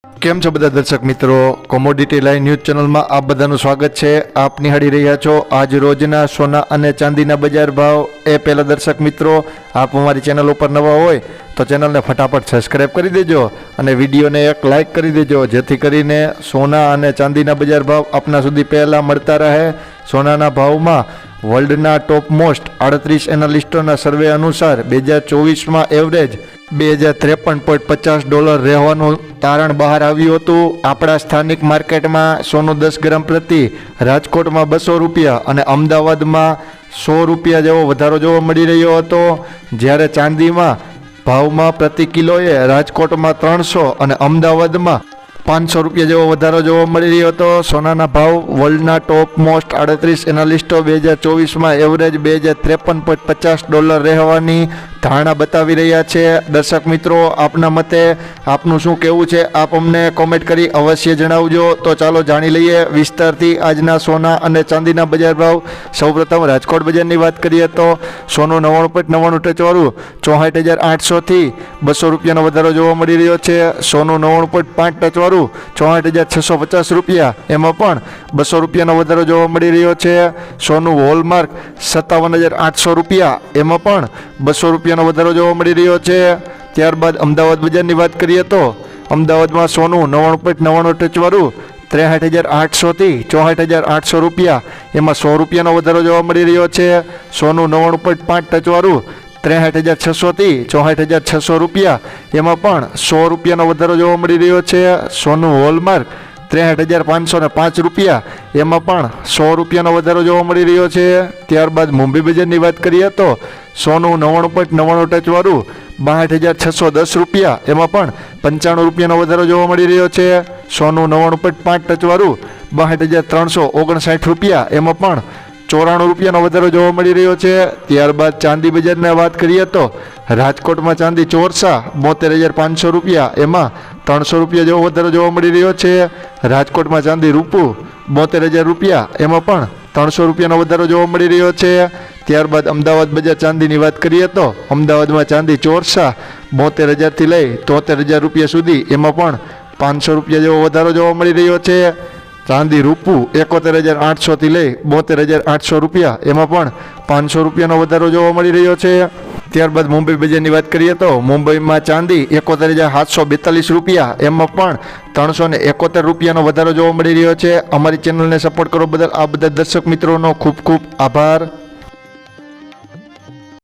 કેમ છો બધા દર્શક મિત્રો, કોમોડિટી લાઈવ ન્યૂઝ ચેનલમાં આપ બધાનું સ્વાગત છે। આપ નિહાળી રહ્યા છો આજ રોજના સોના અને ચાંદીના બજાર ભાવ। એ પહેલા દર્શક મિત્રો, આપ અમારી ચેનલ ઉપર નવા હોય તો ચેનલને ફટાફટ સબસ્ક્રાઈબ કરી દેજો અને વિડીયોને એક લાઇક કરી દેજો, જેથી કરીને સોના અને ચાંદીના બજાર ભાવ આપના સુધી પહેલાં મળતા રહે। સોનાના ભાવમાં વર્લ્ડના ટોપ મોસ્ટ 38 એનાલિસ્ટોના સર્વે અનુસાર 2024માં એવરેજ $2053.50 રહેવાનું તારણ બહાર આવ્યું હતું। આપણા સ્થાનિક માર્કેટમાં સોનું 10 ગ્રામ પ્રતિ રાજકોટમાં ₹200 અને અમદાવાદમાં ₹100 જેવો વધારો જોવા મળી રહ્યો હતો, જ્યારે ચાંદીમાં ભાવમાં પ્રતિ કિલોએ રાજકોટમાં 300 અને અમદાવાદમાં ₹500 જેવો વધારો જોવા મળી રહ્યો હતો। સોનાના ભાવ વર્લ્ડના ટોપ મોસ્ટ 38 એનાલિસ્ટો 2024માં એવરેજ $2053.50 રહેવાની ધારણા બતાવી રહ્યા છે। દર્શક મિત્રો, આપના મતે આપનું શું કહેવું છે, આપ અમને કોમેન્ટ કરી અવશ્ય જણાવજો। તો ચાલો જાણી લઈએ વિસ્તારથી આજના સોના અને ચાંદીના બજાર ભાવ। સૌપ્રથમ રાજકોટ બજારની વાત કરીએ તો સોનું 99.99 ટચવાળું 64,800 થી ₹200 વધારો જોવા મળી રહ્યો છે। સોનું 99.5 ટચવાળું ₹64,650, એમાં પણ ₹200 વધારો જોવા મળી રહ્યો છે। સોનું હોલમાર્ક ₹57,800, એમાં પણ ₹200 વધારો જોવા મળી રહ્યો છે। ત્યારબાદ અમદાવાદ બજારની વાત કરીએ તો અમદાવાદમાં સોનું 99.99 ટચવાળું ₹63,800 થી ₹64,800, એમાં ₹100 વધારો જોવા મળી રહ્યો છે। સોનું 99.5 ટચવાળું ₹63,600 થી ₹64,600, એમાં પણ ₹100 વધારો જોવા મળી રહ્યો છે। સોનું હોલમાર્ક ₹63,505, એમાં પણ ₹100 વધારો જોવા મળી રહ્યો છે। ત્યારબાદ મુંબઈ બજારની વાત કરીએ તો સોનું 99.99 ટચવાળું ₹62,610, એમાં પણ ₹95 વધારો જોવા મળી રહ્યો છે। સોનું 99.5 ટચવાળું ₹62,359, એમાં પણ ₹94 વધારો જોવા મળી રહ્યો છે। ત્યારબાદ ચાંદી બજારની વાત કરીએ તો રાજકોટમાં ચાંદી ચોરસા ₹72,500, એમાં ₹300 જેવો વધારો જોવા મળી રહ્યો છે। રાજકોટમાં ચાંદી રૂપું ₹72,000, એમાં પણ ₹300 વધારો જોવા મળી રહ્યો છે। ત્યારબાદ અમદાવાદ બજાર ચાંદીની વાત કરીએ તો અમદાવાદમાં ચાંદી ચોરસા ₹72,000 થી લઈ ₹73,000 સુધી, એમાં પણ ₹500 જેવો વધારો જોવા મળી રહ્યો છે। ચાંદી રૂપું 71,800 થી લઈ ₹72,800, એમાં પણ ₹500 વધારો જોવા મળી રહ્યો છે। ત્યારબાદ મુંબઈ બજારની વાત કરીએ તો મુંબઈમાં ચાંદી ₹71,742, એમાં પણ ₹371 વધારો જોવા મળી રહ્યો છે। અમારી ચેનલને સપોર્ટ કરવા બદલ આ બધા દર્શક મિત્રોનો ખૂબ ખૂબ આભાર।